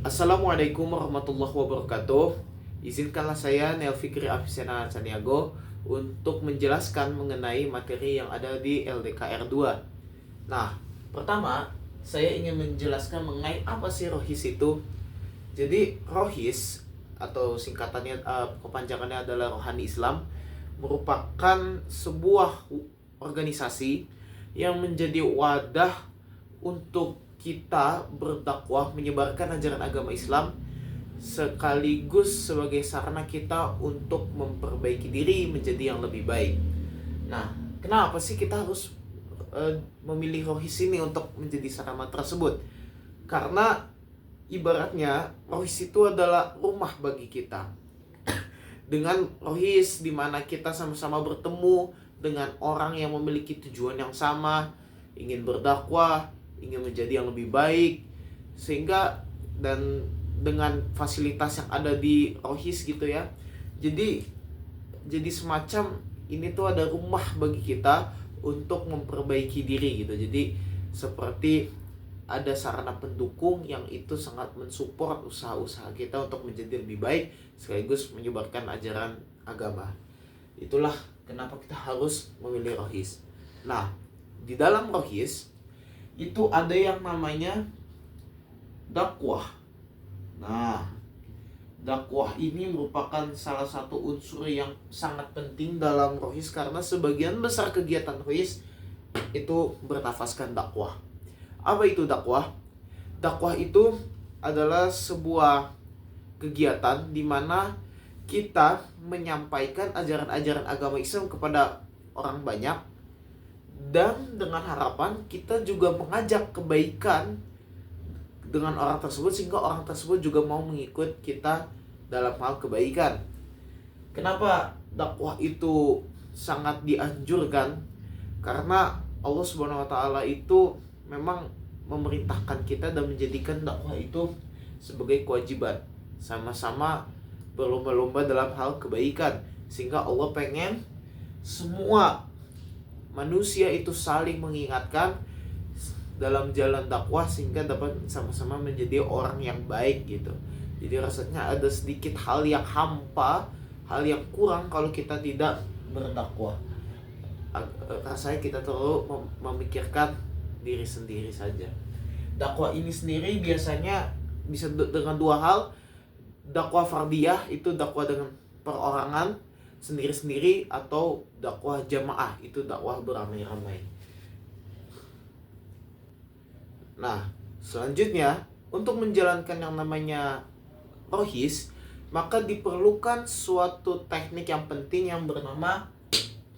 Assalamualaikum warahmatullahi wabarakatuh. Izinkanlah saya Nel Fikri Afisena Caniago untuk menjelaskan mengenai materi yang ada di LDKR 2. Nah, pertama saya ingin menjelaskan mengenai apa sih rohis itu. Jadi rohis atau singkatannya kepanjangannya adalah Rohani Islam, merupakan sebuah organisasi yang menjadi wadah untuk kita berdakwah menyebarkan ajaran agama Islam, sekaligus sebagai sarana kita untuk memperbaiki diri menjadi yang lebih baik. Nah, kenapa sih kita harus memilih rohis ini untuk menjadi sarana tersebut? Karena ibaratnya rohis itu adalah rumah bagi kita. Dengan rohis di mana kita sama-sama bertemu dengan orang yang memiliki tujuan yang sama, ingin berdakwah, ingin menjadi yang lebih baik, sehingga dan dengan fasilitas yang ada di rohis gitu ya, jadi semacam ini tuh ada rumah bagi kita untuk memperbaiki diri gitu. Jadi seperti ada sarana pendukung yang itu sangat mensupport usaha-usaha kita untuk menjadi lebih baik sekaligus menyebarkan ajaran agama. Itulah kenapa kita harus memilih rohis. Nah, di dalam rohis itu ada yang namanya dakwah. Nah, dakwah ini merupakan salah satu unsur yang sangat penting dalam rohis karena sebagian besar kegiatan rohis itu bernafaskan dakwah. Apa itu dakwah? Dakwah itu adalah sebuah kegiatan di mana kita menyampaikan ajaran-ajaran agama Islam kepada orang banyak, dan dengan harapan kita juga mengajak kebaikan dengan orang tersebut sehingga orang tersebut juga mau mengikut kita dalam hal kebaikan. Kenapa dakwah itu sangat dianjurkan? Karena Allah Subhanahu wa taala itu memang memerintahkan kita dan menjadikan dakwah itu sebagai kewajiban. Sama-sama berlomba-lomba dalam hal kebaikan, sehingga Allah pengen semua manusia itu saling mengingatkan dalam jalan dakwah sehingga dapat sama-sama menjadi orang yang baik gitu. Jadi rasanya ada sedikit hal yang hampa, hal yang kurang kalau kita tidak berdakwah. Rasanya kita terlalu memikirkan diri sendiri saja. Dakwah ini sendiri biasanya bisa dengan dua hal. Dakwah fardiyah itu dakwah dengan perorangan sendiri-sendiri, atau dakwah jamaah itu dakwah beramai-ramai. Nah, selanjutnya untuk menjalankan yang namanya rohis, maka diperlukan suatu teknik yang penting yang bernama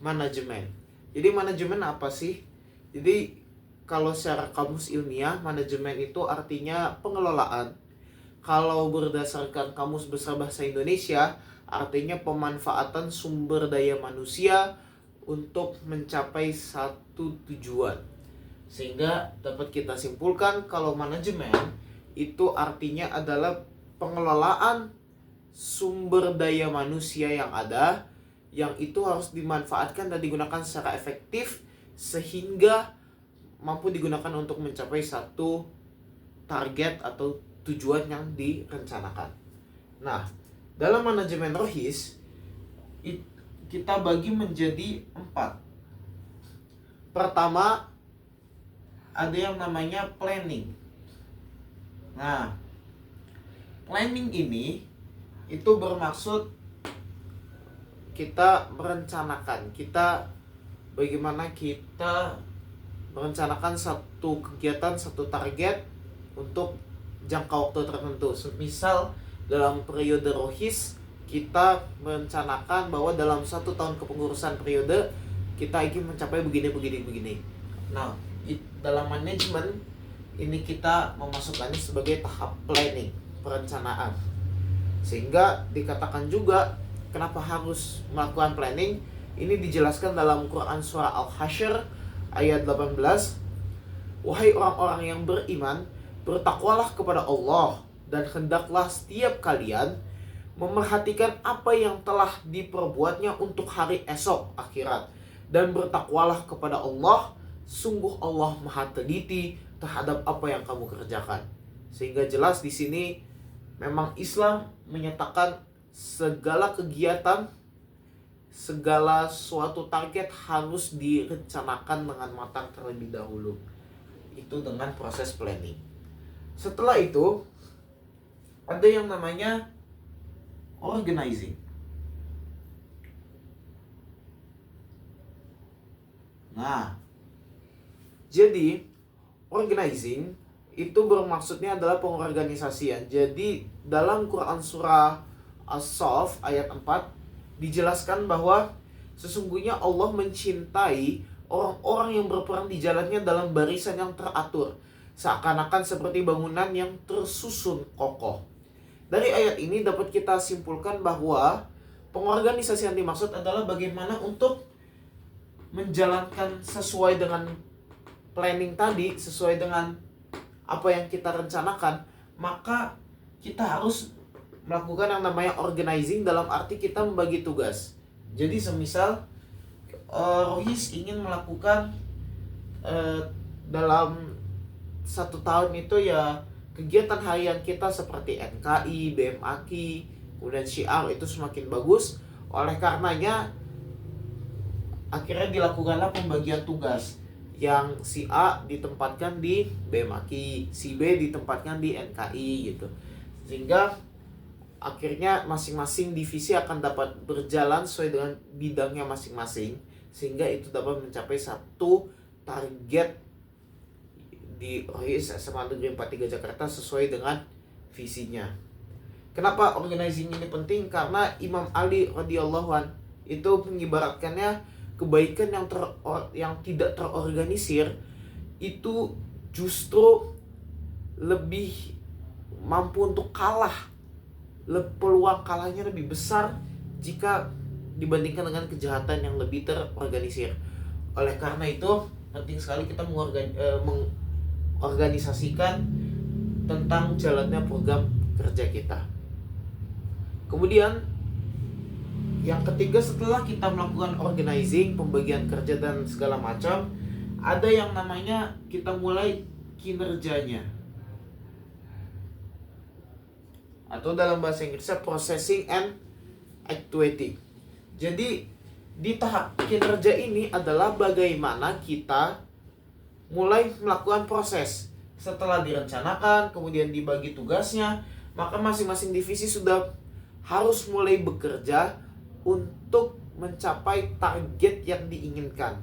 manajemen. Jadi manajemen apa sih? Jadi kalau secara kamus ilmiah, manajemen itu artinya pengelolaan. Kalau berdasarkan Kamus Besar Bahasa Indonesia, artinya pemanfaatan sumber daya manusia untuk mencapai satu tujuan. Sehingga dapat kita simpulkan kalau manajemen itu artinya adalah pengelolaan sumber daya manusia yang ada, yang itu harus dimanfaatkan dan digunakan secara efektif sehingga mampu digunakan untuk mencapai satu target atau tujuan yang direncanakan. Nah, dalam manajemen rohis kita bagi menjadi 4. Pertama, ada yang namanya planning. Nah, planning ini itu bermaksud kita merencanakan, bagaimana kita merencanakan satu kegiatan, satu target untuk jangka waktu tertentu. Misal dalam periode rohis kita merencanakan bahwa dalam 1 tahun kepengurusan periode kita ingin mencapai begini. Nah, dalam manajemen ini kita memasukkannya sebagai tahap planning, perencanaan. Sehingga dikatakan juga kenapa harus melakukan planning. Ini dijelaskan dalam Quran surah Al-Hasyr ayat 18. Wahai orang-orang yang beriman, bertakwalah kepada Allah dan hendaklah setiap kalian memerhatikan apa yang telah diperbuatnya untuk hari esok akhirat, dan bertakwalah kepada Allah, sungguh Allah Maha teliti terhadap apa yang kamu kerjakan. Sehingga jelas di sini memang Islam menyatakan segala kegiatan, segala suatu target harus direncanakan dengan matang terlebih dahulu. Itu dengan proses planning. Setelah itu ada yang namanya organizing. Nah, jadi organizing itu bermaksudnya adalah pengorganisasian. Jadi dalam Quran surah As-Saff ayat 4 dijelaskan bahwa sesungguhnya Allah mencintai orang-orang yang berperang di jalannya dalam barisan yang teratur, seakan-akan seperti bangunan yang tersusun kokoh. Dari ayat ini dapat kita simpulkan bahwa pengorganisasian yang dimaksud adalah bagaimana untuk menjalankan sesuai dengan planning tadi, sesuai dengan apa yang kita rencanakan, maka kita harus melakukan yang namanya organizing dalam arti kita membagi tugas. Jadi semisal Rohis ingin melakukan dalam 1 tahun itu ya kegiatan harian kita seperti NKI, BMAKI, kemudian syiar itu semakin bagus. Oleh karenanya akhirnya dilakukanlah pembagian tugas, yang si A ditempatkan di BMAKI, si B ditempatkan di NKI gitu. Sehingga akhirnya masing-masing divisi akan dapat berjalan sesuai dengan bidangnya masing-masing, sehingga itu dapat mencapai satu target di Rohis SMA Negeri 43 Jakarta sesuai dengan visinya. Kenapa organizing ini penting? Karena Imam Ali radhiyallahu an itu mengibaratkannya kebaikan yang tidak terorganisir itu justru lebih mampu untuk kalah. Peluang kalahnya lebih besar jika dibandingkan dengan kejahatan yang lebih terorganisir. Oleh karena itu penting sekali kita mengorganisasikan tentang jalannya program kerja kita. Kemudian yang ketiga, setelah kita melakukan organizing, pembagian kerja dan segala macam, ada yang namanya kita mulai kinerjanya, atau dalam bahasa Inggrisnya processing and activity. Jadi di tahap kinerja ini adalah bagaimana kita mulai melakukan proses. Setelah direncanakan, kemudian dibagi tugasnya, maka masing-masing divisi sudah harus mulai bekerja untuk mencapai target yang diinginkan.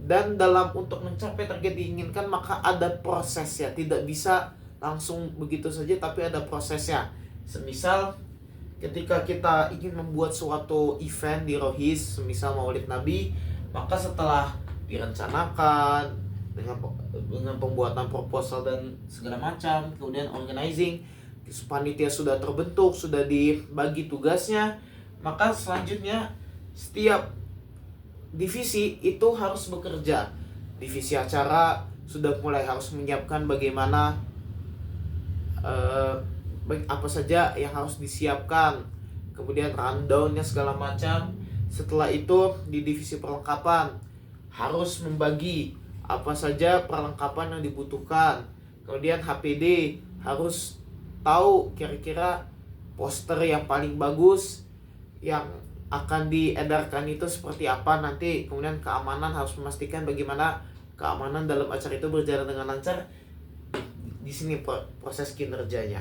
Dan untuk mencapai target diinginkan maka ada prosesnya, tidak bisa langsung begitu saja, tapi ada prosesnya. Semisal ketika kita ingin membuat suatu event di Rohis, semisal Maulid Nabi, maka setelah direncanakan dengan pembuatan proposal dan segala macam, kemudian organizing, panitia sudah terbentuk, sudah dibagi tugasnya, maka selanjutnya setiap divisi itu harus bekerja. Divisi acara sudah mulai harus menyiapkan bagaimana apa saja yang harus disiapkan, kemudian rundownnya segala macam. Setelah itu di divisi perlengkapan harus membagi apa saja perlengkapan yang dibutuhkan. Kemudian HPD harus tahu kira-kira poster yang paling bagus yang akan diedarkan itu seperti apa nanti. Kemudian keamanan harus memastikan bagaimana keamanan dalam acara itu berjalan dengan lancar. Di sini proses kinerjanya.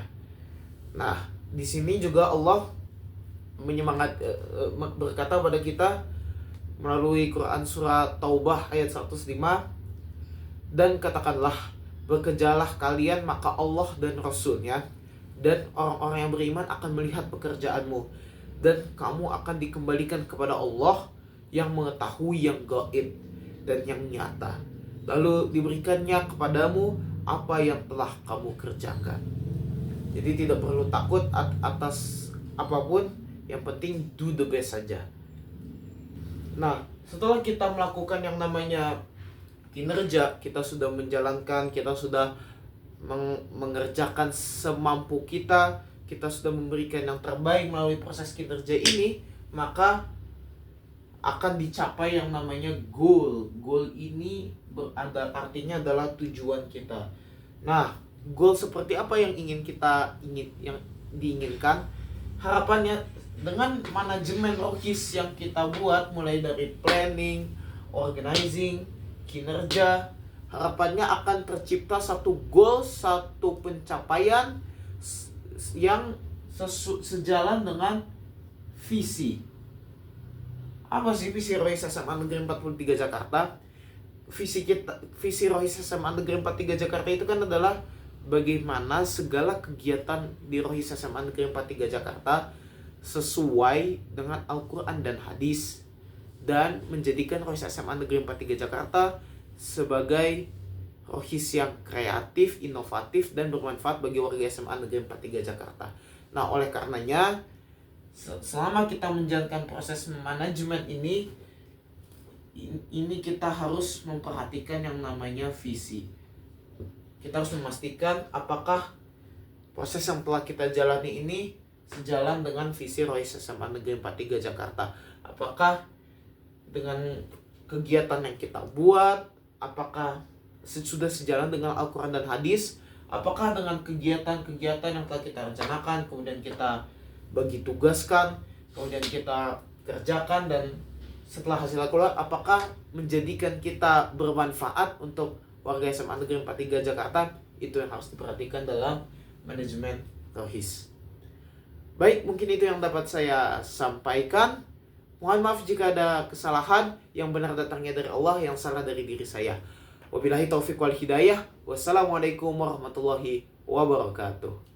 Nah, di sini juga Allah berkata pada kita melalui Quran surah Taubah ayat 105, dan katakanlah, bekerjalah kalian maka Allah dan Rasulnya dan orang-orang yang beriman akan melihat pekerjaanmu, dan kamu akan dikembalikan kepada Allah yang mengetahui yang gaib dan yang nyata, lalu diberikannya kepadamu apa yang telah kamu kerjakan. Jadi tidak perlu takut atas apapun, yang penting do the best saja. Nah, setelah kita melakukan yang namanya kinerja, kita sudah menjalankan, kita sudah mengerjakan semampu kita, kita sudah memberikan yang terbaik melalui proses kinerja ini, maka akan dicapai yang namanya goal. Goal ini artinya adalah tujuan kita. Nah, goal seperti apa yang diinginkan. Harapannya dengan manajemen rohis yang kita buat, mulai dari planning, organizing, kinerja, harapannya akan tercipta satu goal, satu pencapaian yang sejalan dengan visi. Apa sih visi Rohis SMA Negeri 43 Jakarta? Visi Rohis SMA Negeri 43 Jakarta itu kan adalah bagaimana segala kegiatan di Rohis SMA Negeri 43 Jakarta sesuai dengan Al-Quran dan hadis, dan menjadikan Rohis SMA Negeri 43 Jakarta sebagai Rohis yang kreatif, inovatif, dan bermanfaat bagi warga SMA Negeri 43 Jakarta. Nah, oleh karenanya selama kita menjalankan proses manajemen ini kita harus memperhatikan yang namanya visi. Kita harus memastikan apakah proses yang telah kita jalani ini sejalan dengan visi Rohis SMA Negeri 43 Jakarta. Apakah dengan kegiatan yang kita buat, apakah sudah sejalan dengan Al-Quran dan hadis, apakah dengan kegiatan-kegiatan yang telah kita rencanakan, kemudian kita bagi tugaskan, kemudian kita kerjakan, dan setelah hasilnya keluar, apakah menjadikan kita bermanfaat untuk warga SMA Negeri 43 Jakarta. Itu yang harus diperhatikan dalam manajemen Rohis. Baik, mungkin itu yang dapat saya sampaikan. Mohon maaf jika ada kesalahan, yang benar datangnya dari Allah, yang salah dari diri saya. Wabillahi taufiq wal hidayah. Wassalamualaikum warahmatullahi wabarakatuh.